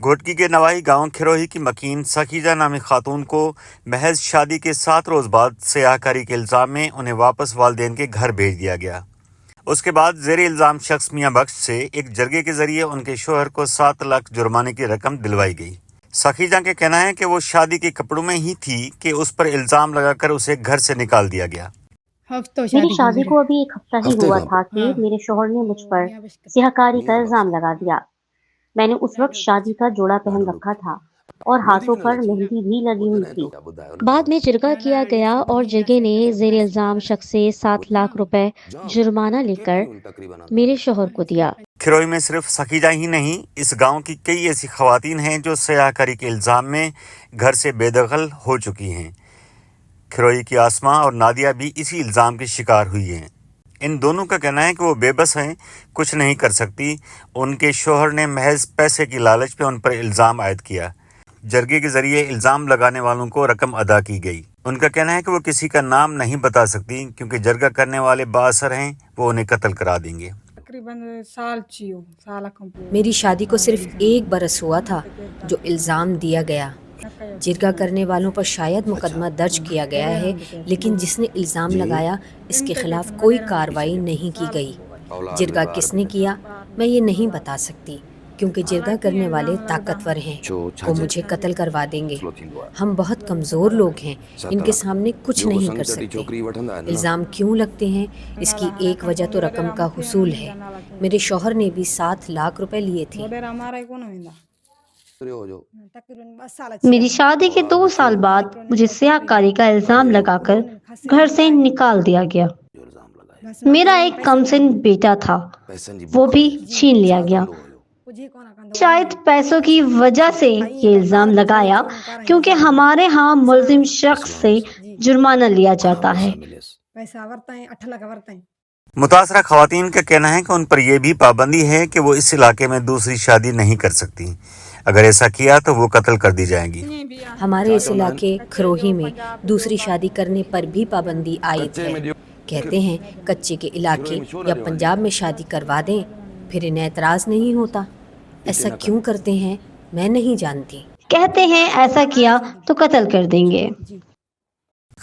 گھوٹکی کے نواحی گاؤں کھروہی کی مکین سخیجہ نامی خاتون کو محض شادی کے 7 روز بعد سیاہ کاری کے الزام میں انہیں واپس والدین کے گھر بھیج دیا گیا۔ اس کے بعد زیر الزام شخص میاں بخش سے ایک جرگے کے ذریعے ان کے شوہر کو 7 لاکھ جرمانے کی رقم دلوائی گئی۔ سخیجہ کا کہنا ہے کہ وہ شادی کے کپڑوں میں ہی تھی کہ اس پر الزام لگا کر اسے گھر سے نکال دیا گیا۔ میری شادی کو ابھی 1 ہفتہ ہی ہوا تھا کہ میرے شوہر نے مجھ پر سیاہ کاری کا الزام لگا دیا۔ میں نے اس وقت شادی کا جوڑا پہن رکھا تھا اور ہاتھوں پر مہندی بھی لگی ہوئی تھی۔ بعد میں جرگہ کیا گیا اور جرگے نے زیر الزام شخص سے 7 لاکھ روپے جرمانہ لے کر میرے شوہر کو دیا۔ کھروئی میں صرف سخیجہ ہی نہیں، اس گاؤں کی کئی ایسی خواتین ہیں جو سیاہ کاری کے الزام میں گھر سے بے دخل ہو چکی ہیں۔ کھروئی کی آسماء اور نادیہ بھی اسی الزام کی شکار ہوئی ہیں۔ ان دونوں کا کہنا ہے کہ وہ بے بس ہیں، کچھ نہیں کر سکتی۔ ان کے شوہر نے محض پیسے کی لالچ پہ ان پر الزام عائد کیا۔ جرگے کے ذریعے الزام لگانے والوں کو رقم ادا کی گئی۔ ان کا کہنا ہے کہ وہ کسی کا نام نہیں بتا سکتی کیونکہ جرگہ کرنے والے بااثر ہیں، وہ انہیں قتل کرا دیں گے۔ میری شادی کو صرف 1 برس ہوا تھا جو الزام دیا گیا۔ جرگہ کرنے والوں پر شاید مقدمہ درج کیا گیا ہے، لیکن جس نے الزام لگایا اس کے خلاف کوئی کارروائی نہیں کی گئی۔ جرگہ کس نے کیا میں یہ نہیں بتا سکتی کیونکہ جرگہ کرنے والے طاقتور ہیں، وہ مجھے قتل کروا دیں گے۔ ہم بہت کمزور لوگ ہیں، ان کے سامنے کچھ نہیں کر سکتے۔ الزام کیوں لگتے ہیں اس کی ایک وجہ تو رقم کا حصول ہے۔ میرے شوہر نے بھی 7 لاکھ روپے لیے تھے۔ میری شادی کے 2 سال بعد مجھے سیاہ کاری کا الزام لگا کر گھر سے نکال دیا گیا۔ میرا ایک کمسن بیٹا تھا، وہ بھی چھین لیا گیا۔ شاید پیسوں کی وجہ سے یہ الزام لگایا کیونکہ ہمارے ہاں ملزم شخص سے جرمانہ لیا جاتا ہے۔ متاثرہ خواتین کا کہنا ہے کہ ان پر یہ بھی پابندی ہے کہ وہ اس علاقے میں دوسری شادی نہیں کر سکتی۔ اگر ایسا کیا تو وہ قتل کر دی جائیں گی۔ ہمارے اس علاقے کھروہی میں دوسری شادی کرنے پر بھی پابندی عائد ہے۔ کہتے ہیں کچے کے علاقے یا پنجاب میں شادی کروا دیں پھر انہیں اعتراض نہیں ہوتا۔ ایسا کیوں کرتے ہیں میں نہیں جانتی۔ کہتے ہیں ایسا کیا تو قتل کر دیں گے۔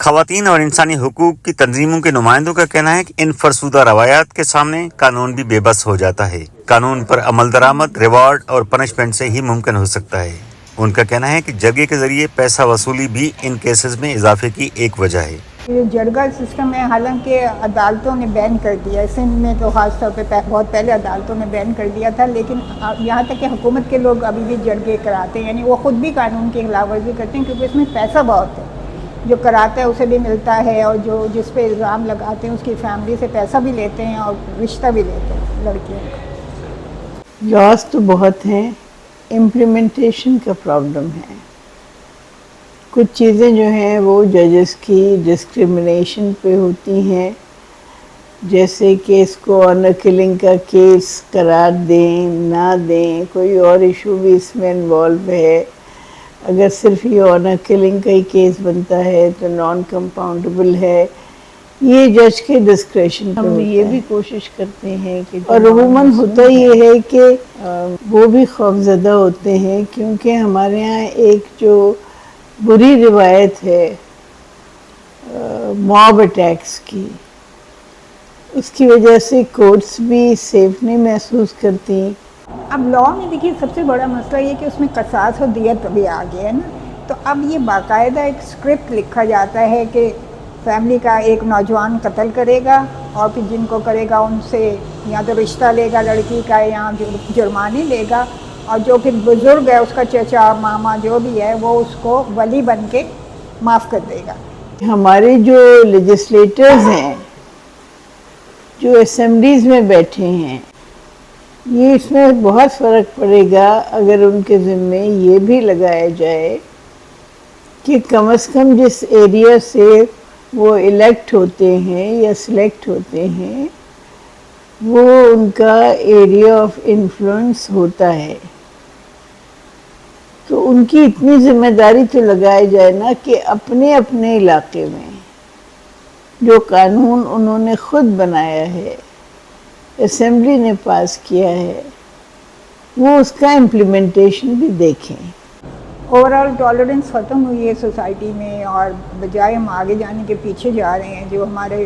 خواتین اور انسانی حقوق کی تنظیموں کے نمائندوں کا کہنا ہے کہ ان فرسودہ روایات کے سامنے قانون بھی بے بس ہو جاتا ہے۔ قانون پر عمل درآمد ریوارڈ اور پنشمنٹ سے ہی ممکن ہو سکتا ہے۔ ان کا کہنا ہے کہ جرگے کے ذریعے پیسہ وصولی بھی ان کیسز میں اضافے کی ایک وجہ ہے۔ یہ جرگہ سسٹم ہے، حالانکہ عدالتوں نے بین کر دیا ہے، سندھ میں تو خاص طور پہ بہت پہلے عدالتوں نے بین کر دیا تھا، لیکن یہاں تک کہ حکومت کے لوگ ابھی بھی جرگے کراتے ہیں، یعنی وہ خود بھی قانون کی خلاف ورزی کرتے ہیں کیونکہ اس میں پیسہ بہت ہے۔ جو کراتا ہے اسے بھی ملتا ہے اور جو جس پہ الزام لگاتے ہیں اس کی فیملی سے پیسہ بھی لیتے ہیں اور رشتہ بھی لیتے ہیں لڑکیوں کا۔ لاس تو بہت ہیں، امپلیمنٹیشن کا پرابلم ہے۔ کچھ چیزیں جو ہیں وہ ججز کی ڈسکرمنیشن پہ ہوتی ہیں، جیسے کہ اس کو آنر کلنگ کا کیس قرار دیں نہ دیں، کوئی اور ایشو بھی اس میں انوالو ہے۔ اگر صرف یہ آنر کلنگ کا ہی کیس بنتا ہے تو نان کمپاؤنڈیبل ہے، یہ جج کے ڈسکریشن پہ ہم یہ بھی کوشش کرتے ہیں کہ، اور عموماً ہوتا یہ ہے کہ وہ بھی خوفزدہ ہوتے ہیں کیونکہ ہمارے ہاں ایک جو بری روایت ہے موب اٹیکس کی، اس کی وجہ سے کورٹس بھی سیف نہیں محسوس کرتی۔ اب لاء میں دیکھیے سب سے بڑا مسئلہ یہ کہ اس میں قصاص اور دیت بھی آ گیا ہے نا، تو اب یہ باقاعدہ ایک اسکرپٹ لکھا جاتا ہے کہ فیملی کا ایک نوجوان قتل کرے گا اور پھر جن کو کرے گا ان سے یا تو رشتہ لے گا لڑکی کا یا جرمانے لے گا، اور جو پھر بزرگ ہے اس کا چچا ماما جو بھی ہے وہ اس کو ولی بن کے معاف کر دے گا۔ ہمارے جو لیجسلیٹرز ہیں جو اسمبلیز میں بیٹھے ہیں، یہ اس میں بہت فرق پڑے گا اگر ان کے ذمے یہ بھی لگایا جائے کہ کم از کم جس ایریا سے وہ الیکٹ ہوتے ہیں یا سلیکٹ ہوتے ہیں وہ ان کا ایریا آف انفلوئنس ہوتا ہے، تو ان کی اتنی ذمہ داری تو لگائی جائے نا کہ اپنے اپنے علاقے میں جو قانون انہوں نے خود بنایا ہے، اسمبلی نے پاس کیا ہے، وہ اس کا امپلیمنٹیشن بھی دیکھیں. اوورآل ٹالرنس ختم ہوئی ہے سوسائٹی میں، اور بجائے ہم آگے جانے کے پیچھے جا رہے ہیں. جو ہمارے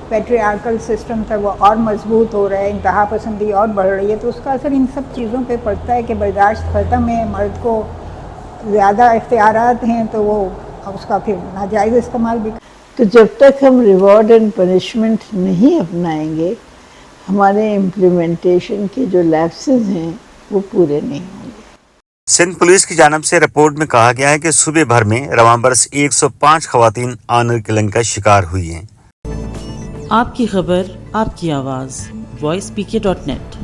پیٹریارکل سسٹم تھا وہ اور مضبوط ہو رہا ہے، انتہا پسندی اور بڑھ رہی ہے. تو اس کا اثر ان سب چیزوں پہ پڑتا ہے کہ برداشت ختم ہے، مرد کو زیادہ اختیارات ہیں تو وہ اس کا پھر ناجائز استعمال بھی. تو جب تک ہم ریوارڈ اینڈ پنشمنٹ نہیں اپنائیں گے، ہمارے امپلیمنٹیشن کے جو لیپسز ہیں وہ پورے نہیں ہوں گے. سندھ پولیس کی جانب سے رپورٹ میں کہا گیا ہے کہ صوبے بھر میں رواں برس 105 خواتین آنر کلنگ کا شکار ہوئی ہیں. آپ کی خبر، آپ کی آواز، voicepk.net.